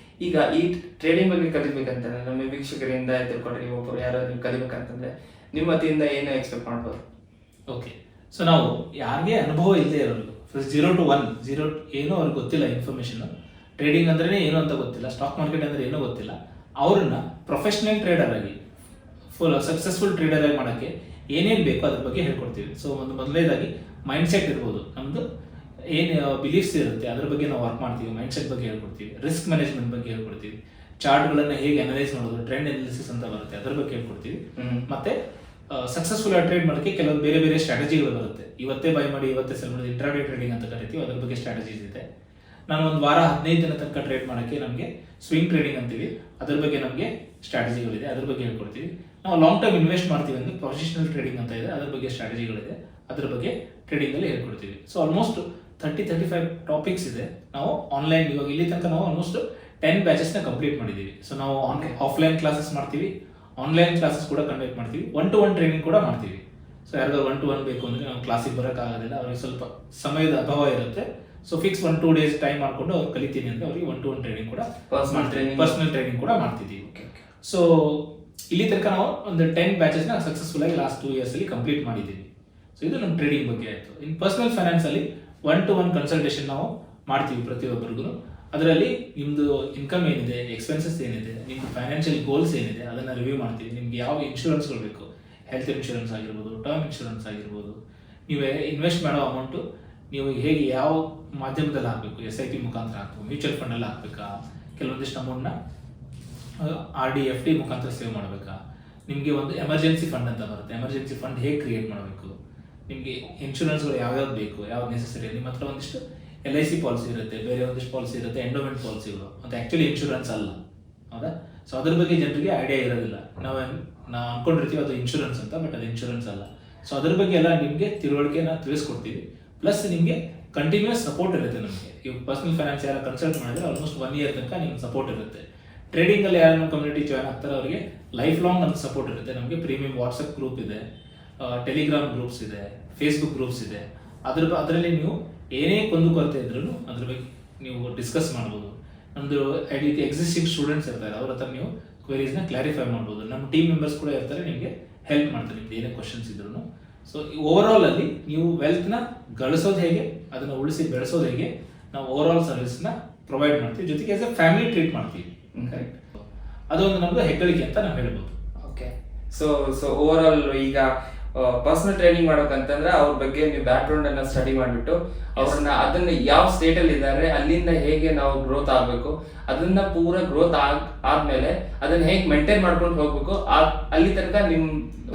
A: ಈಗ ಈ ಟ್ರೇಡಿಂಗ್ ಬಗ್ಗೆ ಕಲಿಬೇಕಂತಂದ್ರೆ, ನಮ್ಮ ವೀಕ್ಷಕರಿಂದ ತಿಳ್ಕೊಡ್ರಿ, ಒಬ್ಬರು ಯಾರು ನೀವು ಕಲಿಬೇಕಂತಂದ್ರೆ ನಿಮ್ಮ ವತಿಯಿಂದ ಏನು ಎಕ್ಸ್ಪೆಕ್ಟ್ ಮಾಡ್ಬೋದು?
B: ಓಕೆ, ಸೊ ನಾವು ಯಾರಿಗೆ ಅನುಭವ ಇಲ್ಲದೆ ಇರೋರು, 0 to 1 ಏನೋ ಅವ್ರಿಗೆ ಗೊತ್ತಿಲ್ಲ ಇನ್ಫಾರ್ಮೇಶನ್, ಟ್ರೇಡಿಂಗ್ ಅಂದ್ರೆ ಏನು ಅಂತ ಗೊತ್ತಿಲ್ಲ, ಸ್ಟಾಕ್ ಮಾರ್ಕೆಟ್ ಅಂದ್ರೆ ಏನೋ ಗೊತ್ತಿಲ್ಲ, ಅವ್ರನ್ನ ಪ್ರೊಫೆಷನಲ್ ಟ್ರೇಡರ್ ಆಗಿ, ಫುಲ್ ಸಕ್ಸಸ್ಫುಲ್ ಟ್ರೇಡರ್ ಆಗಿ ಮಾಡೋಕ್ಕೆ ಏನೇನು ಬೇಕೋ ಅದ್ರ ಬಗ್ಗೆ ಹೇಳ್ಕೊಡ್ತೀವಿ. ಸೊ ಒಂದು ಮೊದಲನೇದಾಗಿ ಮೈಂಡ್ ಸೆಟ್ ಇರ್ಬೋದು, ನಮ್ದು ಏನು ಬಿಲೀಫ್ಸ್ ಇರುತ್ತೆ ಅದ್ರ ಬಗ್ಗೆ ನಾವು ವರ್ಕ್ ಮಾಡ್ತೀವಿ, ಮೈಂಡ್ ಸೆಟ್ ಬಗ್ಗೆ ಹೇಳ್ಕೊಡ್ತೀವಿ, ರಿಸ್ಕ್ ಮ್ಯಾನೇಜ್ಮೆಂಟ್ ಬಗ್ಗೆ ಹೇಳ್ಕೊಡ್ತೀವಿ, ಚಾರ್ಟ್ಗಳನ್ನ ಹೇಗೆ ಅನಲೈಸ್ ಮಾಡೋದು, ಟ್ರೆಂಡ್ ಅನಾಲಿಸಿಸ್ ಅಂತ ಬರುತ್ತೆ, ಅದ್ರ ಬಗ್ಗೆ ಹೇಳ್ಕೊಡ್ತೀವಿ. ಮತ್ತೆ ಸಕ್ಸಸ್ಫುಲ್ ಆಗಿ ಟ್ರೇಡ್ ಮಾಡೋಕ್ಕೆ ಕೆಲವೊಂದು ಬೇರೆ ಬೇರೆ ಸ್ಟ್ರಾಟಜಿಗಳು ಬರುತ್ತೆ. ಇವತ್ತೇ ಬೈ ಮಾಡಿ ಇವತ್ತೇ ಸೆಲ್ ಮಾಡಿ, ಇಂಟ್ರಾಡೇ ಟ್ರೇಡಿಂಗ್ ಅಂತ ಕರಿತೀವಿ, ಅದ್ರ ಬಗ್ಗೆ ಸ್ಟ್ರಾಟಜೀಸ್ ಇದೆ. ನಾನು ಒಂದು ವಾರ 15 ದಿನ ತನಕ ಟ್ರೇಡ್ ಮಾಡೋಕ್ಕೆ ನಮಗೆ ಸ್ವಿಂಗ್ ಟ್ರೇಡಿಂಗ್ ಅಂತೀವಿ, ಅದ್ರ ಬಗ್ಗೆ ನಮಗೆ ಸ್ಟ್ರಾಟಜಿಗಳಿದೆ, ಅದ್ರ ಬಗ್ಗೆ ಹೇಳ್ಕೊಡ್ತೀವಿ. ನಾವು ಲಾಂಗ್ ಟರ್ಮ್ ಇನ್ವೆಸ್ಟ್ ಮಾಡ್ತೀವಿ ಅಂದರೆ ಪ್ರೊಫೆಷನಲ್ ಟ್ರೇಡಿಂಗ್ ಅಂತ ಇದೆ, ಅದ್ರ ಬಗ್ಗೆ ಸ್ಟ್ರಾಟಜಿಗಳಿದೆ, ಅದ್ರ ಬಗ್ಗೆ ಟ್ರೇಡಿಂಗಲ್ಲಿ ಹೇಳ್ಕೊಡ್ತೀವಿ. ಸೊ ಆಲ್ಮೋಸ್ಟ್ 30-35 ಟಾಪಿಕ್ಸ್ ಇದೆ. ನಾವು ಆನ್ಲೈನ್ ಇವಾಗ ಇಲ್ಲಿ ತನಕ ನಾವು ಆಲ್ಮೋಸ್ಟ್ 10 ಬ್ಯಾಚಸ್ನ ಕಂಪ್ಲೀಟ್ ಮಾಡಿದ್ದೀವಿ. ಸೊ ನಾವು ಆಫ್ಲೈನ್ ಕ್ಲಾಸಸ್ ಮಾಡ್ತೀವಿ, ಆನ್ಲೈನ್ ಕ್ಲಾಸಸ್ ಕೂಡ ಕಂಡಕ್ಟ್ ಮಾಡ್ತೀವಿ, 1-to-1 ಟ್ರೈನಿಂಗ್ ಕೂಡ ಮಾಡ್ತೀವಿ. ಸೊ ಯಾರಿಗಾದ್ರು 1-to-1 ಬೇಕು ಅಂದರೆ ನಾವು ಕ್ಲಾಸಿಗೆ ಬರೋಕ್ಕಾಗೋದಿಲ್ಲ, ಅವ್ರಿಗೆ ಸ್ವಲ್ಪ ಸಮಯದ ಅಭಾವ ಇರುತ್ತೆ. ಸೊ ಫಿಕ್ಸ್ 1-2 days ಟೈಮ್ ಮಾಡ್ಕೊಂಡು ಅವ್ರು ಕಲಿತೀನಿ ಅಂದರೆ ಅವ್ರಿಗೆ 1-to-1 ಟ್ರೈನಿಂಗ್ ಕೂಡ, ಪರ್ಸನಲ್ ಟ್ರೈನಿಂಗ್ ಕೂಡ ಮಾಡ್ತಿದ್ದೀವಿ. ಸೊ ಇಲ್ಲಿ ತನಕ ನಾವು ಒಂದು 10 ಬ್ಯಾಚಸ್ನ ಸಕ್ಸಸ್ಫುಲ್ ಆಗಿ ಲಾಸ್ಟ್ 2 years ಅಲ್ಲಿ ಕಂಪ್ಲೀಟ್ ಮಾಡಿದ್ದೀವಿ. ಸೊ ಇದು ನಮ್ಮ ಟ್ರೇಡಿಂಗ್ ಬಗ್ಗೆ ಆಯಿತು. ಇನ್ ಪರ್ಸನಲ್ ಫೈನಾನ್ಸ್ ಅಲ್ಲಿ 1-to-1 ಕನ್ಸಲ್ಟೇಷನ್ ನಾವು ಮಾಡ್ತೀವಿ ಪ್ರತಿಯೊಬ್ಬರಿಗೂ. ಅದರಲ್ಲಿ ನಿಮ್ಮದು ಇನ್ಕಮ್ ಏನಿದೆ, ಎಕ್ಸ್ಪೆನ್ಸಸ್ ಏನಿದೆ, ನಿಮ್ದು ಫೈನಾನ್ಷಿಯಲ್ ಗೋಲ್ಸ್ ಏನಿದೆ ಅದನ್ನು ರಿವ್ಯೂ ಮಾಡ್ತೀವಿ. ನಿಮ್ಗೆ ಯಾವ ಇನ್ಶೂರೆನ್ಸ್ಗಳು ಬೇಕು, ಹೆಲ್ತ್ ಇನ್ಶೂರೆನ್ಸ್ ಆಗಿರ್ಬೋದು, ಟರ್ಮ್ ಇನ್ಶೂರೆನ್ಸ್ ಆಗಿರ್ಬೋದು, ನೀವು ಇನ್ವೆಸ್ಟ್ ಮಾಡೋ ಅಮೌಂಟು ನೀವು ಹೇಗೆ ಯಾವ ಮಾಧ್ಯಮದಲ್ಲಿ ಹಾಕಬೇಕು, SIP ಮುಖಾಂತರ ಹಾಕಬೇಕು, ಮ್ಯೂಚುವಲ್ ಫಂಡಲ್ಲಿ ಹಾಕಬೇಕಾ, ಕೆಲವೊಂದಿಷ್ಟು ಅಮೌಂಟ್ನ RD FD ಮುಖಾಂತರ ಸೇವ್ ಮಾಡಬೇಕಾ, ನಿಮಗೆ ಒಂದು ಎಮರ್ಜೆನ್ಸಿ ಫಂಡ್ ಅಂತ ಬರುತ್ತೆ, ಎಮರ್ಜೆನ್ಸಿ ಫಂಡ್ ಹೇಗೆ ಕ್ರಿಯೇಟ್ ಮಾಡಬೇಕು, ನಿಮಗೆ ಇನ್ಶೂರೆನ್ಸ್ಗಳು ಯಾವ್ಯಾವ್ದು ಬೇಕು, ಯಾವ್ದು ನೆಸೆಸರಿ, ನಿಮ್ಮ ಹತ್ರ ಒಂದಿಷ್ಟು LIC ಪಾಲಿಸಿ ಇರುತ್ತೆ, ಬೇರೆ ಒಂದಿಷ್ಟು ಪಾಲಿಸಿ ಇರುತ್ತೆ, ಎಂಡೋಮೆಂಟ್ ಪಾಲಿಸಿಗಳು, ಮತ್ತು ಆ್ಯಕ್ಚುಲಿ ಇನ್ಶೂರೆನ್ಸ್ ಅಲ್ಲ, ಹೌದಾ? ಸೊ ಅದ್ರ ಬಗ್ಗೆ ಜನರಿಗೆ ಐಡಿಯಾ ಇರೋದಿಲ್ಲ. ನಾವು ಅನ್ಕೊಂಡಿರ್ತೀವಿ ಅದು ಇನ್ಶೂರೆನ್ಸ್ ಅಂತ, ಬಟ್ ಅದು ಇನ್ಶೂರೆನ್ಸ್ ಅಲ್ಲ. ಸೊ ಅದ್ರ ಬಗ್ಗೆ ಎಲ್ಲ ನಿಮಗೆ ತಿಳುವಳಿಕೆನ ತಿಳಿಸ್ಕೊಡ್ತೀವಿ. ಪ್ಲಸ್ ನಿಮಗೆ ಕಂಟಿನ್ಯೂಸ್ ಸಪೋರ್ಟ್ ಇರುತ್ತೆ. ನಮಗೆ ಇವಾಗ ಪರ್ಸನಲ್ ಫೈನಾನ್ಸ್ ಯಾರು ಕನ್ಸಲ್ಟ್ ಮಾಡಿದ್ರೆ ಆಲ್ಮೋಸ್ಟ್ 1 year ತನಕ ನಿಮ್ಗೆ ಸಪೋರ್ಟ್ ಇರುತ್ತೆ. ಟ್ರೇಡಿಂಗಲ್ಲಿ ಯಾರು ನಮ್ಮ ಕಮ್ಯುನಿಟಿ ಜಾಯ್ನ್ ಆಗ್ತಾರೆ ಅವರಿಗೆ ಲೈಫ್ ಲಾಂಗ್ ನಮ್ಗೆ ಸಪೋರ್ಟ್ ಇರುತ್ತೆ. ನಮಗೆ ಪ್ರೀಮಿಯಂ ವಾಟ್ಸಪ್ ಗ್ರೂಪ್ ಇದೆ, ಟೆಲಿಗ್ರಾಮ್ ಗ್ರೂಪ್ಸ್ ಇದೆ, ಫೇಸ್ಬುಕ್ ಗ್ರೂಪ್ಸ್ ಇದೆ. ಅದರಲ್ಲಿ ನೀವು ಏನೇ ಕೊರತೆ ಇದ್ರೂ ಅದ್ರ ಬಗ್ಗೆ ನೀವು ಡಿಸ್ಕಸ್ ಮಾಡ್ಬೋದು. ನಮ್ಮದು ಎಕ್ಸಿಸ್ಟಿಂಗ್ ಸ್ಟೂಡೆಂಟ್ಸ್ ಇರ್ತಾರೆ, ಅವ್ರ ಹತ್ರ ನೀವು ಕ್ವೆರೀಸ್ನ ಕ್ಲಾರಿಫೈ ಮಾಡ್ಬೋದು. ನಮ್ಮ ಟೀಮ್ ಮೆಂಬರ್ಸ್ ಕೂಡ ಇರ್ತಾರೆ, ನಿಮಗೆ ಹೆಲ್ಪ್ ಮಾಡ್ತಾರೆ ನಿಮ್ದು ಏನೇ ಕ್ವಶನ್ಸ್ ಇದ್ರೂ. ಸೊ ಓವರ್ ಆಲ್ ಅಲ್ಲಿ ನೀವು ವೆಲ್ತ್ನ ಗಳಿಸೋದು ಹೇಗೆ, ಅದನ್ನು ಉಳಿಸಿ ಬೆಳೆಸೋದು ಹೇಗೆ, ನಾವು ಓವರ್ ಆಲ್ ಸರ್ವಿಸ್ನ ಪ್ರೊವೈಡ್ ಮಾಡ್ತೀವಿ. ಜೊತೆಗೆ ಆಸ್ ಎ ಫ್ಯಾಮಿಲಿ ಟ್ರೀಟ್ ಮಾಡ್ತೀವಿ. ಕರೆಕ್ಟ್, ಅದೊಂದು ನಮ್ದು ಹೆಗ್ಗಳಿಕೆ ಅಂತ ನಾವು ಹೇಳ್ಬೋದು.
A: ಓಕೆ, ಸೊ ಓವರ್ ಆಲ್ ಈಗ ಪರ್ಸನಲ್ ಟ್ರೈನಿಂಗ್ ಮಾಡ್ಬೇಕಂತಂದ್ರೆ ಅವ್ರ ಬಗ್ಗೆ ನೀವು ಬ್ಯಾಕ್ ಗ್ರೌಂಡ್ ಅನ್ನ ಸ್ಟಡಿ ಮಾಡಿಬಿಟ್ಟು ಅವ್ರನ್ನ ಅದನ್ನ ಯಾವ ಸ್ಟೇಟ್ ಅಲ್ಲಿ ಇದ್ದಾರೆ ಅಲ್ಲಿಂದ ಹೇಗೆ ನಾವು ಗ್ರೋತ್ ಆಗ್ಬೇಕು, ಅದನ್ನ ಪೂರ ಗ್ರೋತ್ ಆದ್ಮೇಲೆ ಅದನ್ನ ಹೇಗೆ ಮೇಂಟೈನ್ ಮಾಡ್ಕೊಂಡು ಹೋಗ್ಬೇಕು, ಅಲ್ಲಿ ತನಕ ನಿಮ್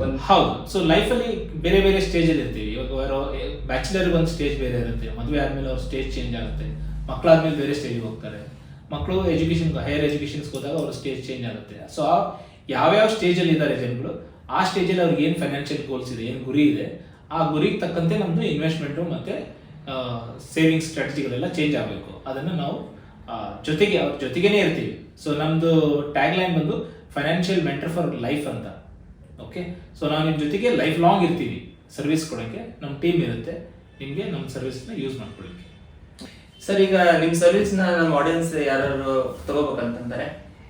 A: ಒಂದು
B: ಹೌದು. ಸೊ ಲೈಫಲ್ಲಿ ಬೇರೆ ಬೇರೆ ಸ್ಟೇಜ್ ಅಲ್ಲಿ ಇರ್ತೀವಿ. ಇವಾಗ ಬ್ಯಾಚುಲರ್ ಒಂದು ಸ್ಟೇಜ್ ಬೇರೆ ಇರುತ್ತೆ, ಮದುವೆ ಆದ್ಮೇಲೆ ಅವ್ರ ಸ್ಟೇಜ್ ಚೇಂಜ್ ಆಗುತ್ತೆ, ಮಕ್ಕಳಾದ್ಮೇಲೆ ಬೇರೆ ಸ್ಟೇಜ್ಗೆ ಹೋಗ್ತಾರೆ, ಮಕ್ಕಳು ಎಜುಕೇಶನ್ ಹೈಯರ್ ಎಜುಕೇಶನ್ಸ್ಗೆ ಹೋದಾಗ ಅವ್ರ ಸ್ಟೇಜ್ ಚೇಂಜ್ ಆಗುತ್ತೆ. ಸೊ ಯಾವ್ಯಾವ ಸ್ಟೇಜಲ್ಲಿ ಇದ್ದಾರೆ ಜನಗಳು, ಆ ಸ್ಟೇಜಲ್ಲಿ ಅವ್ರಿಗೆ ಏನು ಫೈನಾನ್ಷಿಯಲ್ ಗೋಲ್ಸ್ ಇದೆ, ಏನು ಗುರಿ ಇದೆ, ಆ ಗುರಿಗೆ ತಕ್ಕಂತೆ ನಮ್ಮದು ಇನ್ವೆಸ್ಟ್ಮೆಂಟು ಮತ್ತು ಸೇವಿಂಗ್ಸ್ ಸ್ಟ್ರಾಟಜಿಗಳೆಲ್ಲ ಚೇಂಜ್ ಆಗಬೇಕು. ಅದನ್ನು ನಾವು ಜೊತೆಗೆ ಅವ್ರ ಜೊತೆಗೇನೆ ಇರ್ತೀವಿ. ಸೊ ನಮ್ಮದು ಟ್ಯಾಗ್ ಲೈನ್ ಬಂದು ಫೈನಾನ್ಷಿಯಲ್ ಮೆಂಟರ್ ಫಾರ್ ಲೈಫ್ ಅಂತ. ಓಕೆ, ಸೊ ನಾವು ನಿಮ್ಮ ಜೊತೆಗೆ ಲೈಫ್ ಲಾಂಗ್ ಇರ್ತೀವಿ ಸರ್ವಿಸ್ ಕೊಡೋಕ್ಕೆ. ನಮ್ಮ ಟೀಮ್ ಇರುತ್ತೆ, ನಿಮಗೆ ನಮ್ಮ ಸರ್ವಿಸ್ನ ಯೂಸ್ ಮಾಡ್ಕೊಳ್ಳೋಕ್ಕೆ.
A: ಸರ್, ಈಗ ನಿಮ್ಮ ಸರ್ವಿಸ್ನ ನಮ್ಮ ಆಡಿಯನ್ಸ್ ಯಾರು ತಗೋಬೇಕಂತಂದರೆ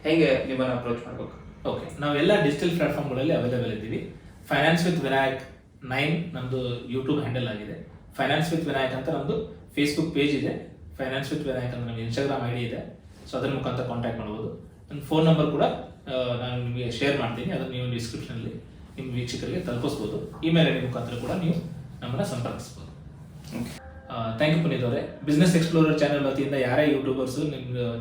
A: ಹೆಂಗೆ ನಿಮ್ಮನ್ನು ಅಪ್ರೋಚ್ ಮಾಡ್ಬೇಕು?
B: ಓಕೆ, ನಾವೆಲ್ಲ ಡಿಜಿಟಲ್ ಪ್ಲಾಟ್ಫಾರ್ಮ್ಗಳಲ್ಲಿ ಅವೈಲೇಬಲ್ ಇದ್ದೀವಿ. ಫೈನಾನ್ಸ್ ವಿತ್ ವಿನಾಯಕ್ 9 ನಮ್ಮದು ಯೂಟ್ಯೂಬ್ ಹ್ಯಾಂಡಲ್ ಆಗಿದೆ. ಫೈನಾನ್ಸ್ ವಿತ್ ವಿನಾಯಕ್ ಅಂತ ನಮ್ಮದು ಫೇಸ್ಬುಕ್ ಪೇಜ್ ಇದೆ. ಫೈನಾನ್ಸ್ ವಿತ್ ವಿನಾಯಕ್ ಅಂತ ನಮಗೆ ಇನ್ಸ್ಟಾಗ್ರಾಮ್ ID ಇದೆ. ಸೊ ಅದರ ಮುಖಾಂತರ ಕಾಂಟ್ಯಾಕ್ಟ್ ಮಾಡ್ಬೋದು. ನನ್ನ ಫೋನ್ ನಂಬರ್ ಕೂಡ ನಾನು ನಿಮಗೆ ಶೇರ್ ಮಾಡ್ತೀನಿ, ಅದನ್ನು ನೀವು ಡಿಸ್ಕ್ರಿಪ್ಷನಲ್ಲಿ ನಿಮ್ಮ ವೀಕ್ಷಕರಿಗೆ ತಲುಪಿಸ್ಬೋದು. ಇಮೇಲ್ ಐಡಿ ಮುಖಾಂತರ ಕೂಡ ನೀವು ನಮ್ಮನ್ನ ಸಂಪರ್ಕಿಸ್ಬೋದು. ಥ್ಯಾಂಕ್ ಯು ಪುನೀತ್ ಅವರೇ. ಬಿಸ್ನೆಸ್ ಎಕ್ಸ್ಪ್ಲೋರರ್ ಚಾನಲ್ ವತಿಯಿಂದ ಯಾರೇ ಯೂಟ್ಯೂಬರ್ಸು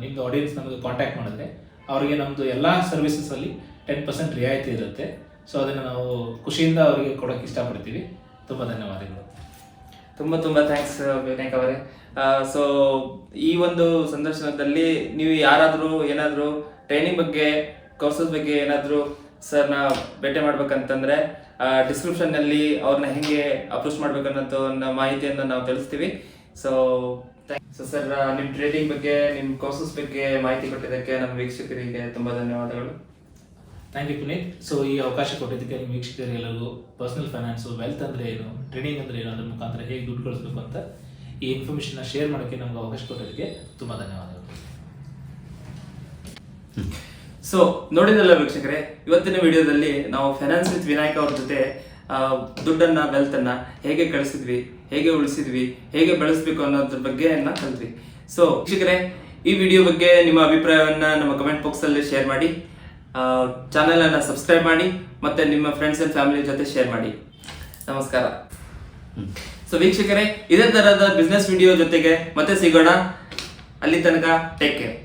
B: ನಿಮ್ದು ಆಡಿಯನ್ಸ್ ನಮಗೆ ಕಾಂಟ್ಯಾಕ್ಟ್ ಮಾಡಿದ್ರೆ ಅವರಿಗೆ ನಮ್ಮದು ಎಲ್ಲ ಸರ್ವಿಸಸಲ್ಲಿ 10% ರಿಯಾಯಿತಿ ಇರುತ್ತೆ. ಸೊ ಅದನ್ನು ನಾವು ಖುಷಿಯಿಂದ ಅವರಿಗೆ ಕೊಡೋಕ್ಕೆ ಇಷ್ಟಪಡ್ತೀವಿ. ತುಂಬ ಧನ್ಯವಾದಗಳು.
A: ತುಂಬ ಥ್ಯಾಂಕ್ಸ್ ವಿನಾಯಕ್ ಅವರೇ. ಸೊ ಈ ಒಂದು ಸಂದರ್ಶನದಲ್ಲಿ ನೀವು ಯಾರಾದರೂ ಏನಾದರೂ ಟ್ರೈನಿಂಗ್ ಬಗ್ಗೆ ಕೋರ್ಸಸ್ ಬಗ್ಗೆ ಏನಾದರೂ ಸರ್ನ ಭೇಟಿ ಮಾಡ್ಬೇಕಂತಂದ್ರೆ ಡಿಸ್ಕ್ರಿಪ್ಷನ್ನಲ್ಲಿ ಅವ್ರನ್ನ ಹೆಂಗೆ ಅಪ್ರೋಚ್ ಮಾಡ್ಬೇಕನ್ನೋ ಮಾಹಿತಿಯನ್ನು ನಾವು ತಿಳಿಸ್ತೀವಿ. ಸೊ ಸರ್, ನಿಮ್ಮ ಟ್ರೇಡಿಂಗ್ ಬಗ್ಗೆ ನಿಮ್ಮ ಕೋರ್ಸಸ್ ಬಗ್ಗೆ ಮಾಹಿತಿ ಕೊಟ್ಟಿದ್ದಕ್ಕೆ ನಮ್ಮ ವೀಕ್ಷಕರಿಗೆ ತುಂಬ ಧನ್ಯವಾದಗಳು.
B: Thank you Puneeth. ಸೊ ಈ ಅವಕಾಶ ಕೊಟ್ಟಿದ್ದಕ್ಕೆ ನಿಮ್ಮ ವೀಕ್ಷಕರಿಗೆಲ್ಲರಿಗೂ ಪರ್ಸನಲ್ ಫೈನಾನ್ಸು, ವೆಲ್ತ್ ಅಂದರೆ ಏನು, ಟ್ರೇಡಿಂಗ್ ಅಂದರೆ ಏನು, ಅದ್ರ ಮುಖಾಂತರ ಹೇಗೆ ದುಡ್ಡು ಗಳಿಸ್ಬೇಕು ಅಂತ ಈ ಇನ್ಫಾರ್ಮೇಷನ್ನ ಶೇರ್ ಮಾಡೋಕ್ಕೆ ನಮ್ಗೆ ಅವಕಾಶ ಕೊಟ್ಟಿದ್ದಕ್ಕೆ ತುಂಬ ಧನ್ಯವಾದಗಳು.
A: ಸೊ ನೋಡಿದ್ರಲ್ಲ ವೀಕ್ಷಕರೇ, ಇವತ್ತಿನ ವಿಡಿಯೋದಲ್ಲಿ ನಾವು ಫೈನಾನ್ಸ್ ವಿತ್ ವಿನಾಯಕ್ ಅವ್ರ ಜೊತೆ ದುಡ್ಡನ್ನ, ವೆಲ್ತನ್ನ ಹೇಗೆ ಕಳಿಸಿದ್ವಿ, ಹೇಗೆ ಉಳಿಸಿದ್ವಿ, ಹೇಗೆ ಬೆಳೆಸ್ಬೇಕು ಅನ್ನೋದ್ರ ಬಗ್ಗೆ ಕಲಿತ್ವಿ. ಸೊ ವೀಕ್ಷಕರೇ, ಈ ವಿಡಿಯೋ ಬಗ್ಗೆ ನಿಮ್ಮ ಅಭಿಪ್ರಾಯವನ್ನ ನಮ್ಮ ಕಮೆಂಟ್ ಬಾಕ್ಸ್ ಅಲ್ಲಿ ಶೇರ್ ಮಾಡಿ, ಚಾನೆಲ್ ಅನ್ನ ಸಬ್ಸ್ಕ್ರೈಬ್ ಮಾಡಿ, ಮತ್ತೆ ನಿಮ್ಮ ಫ್ರೆಂಡ್ಸ್ ಅಂಡ್ ಫ್ಯಾಮಿಲಿ ಜೊತೆ ಶೇರ್ ಮಾಡಿ. ನಮಸ್ಕಾರ. ಸೊ ವೀಕ್ಷಕರೇ, ಇದೇ ತರಹದ ಬಿಸ್ನೆಸ್ ವಿಡಿಯೋ ಜೊತೆಗೆ ಮತ್ತೆ ಸಿಗೋಣ. ಅಲ್ಲಿ ತನಕ ಟೇಕ್ ಕೇರ್.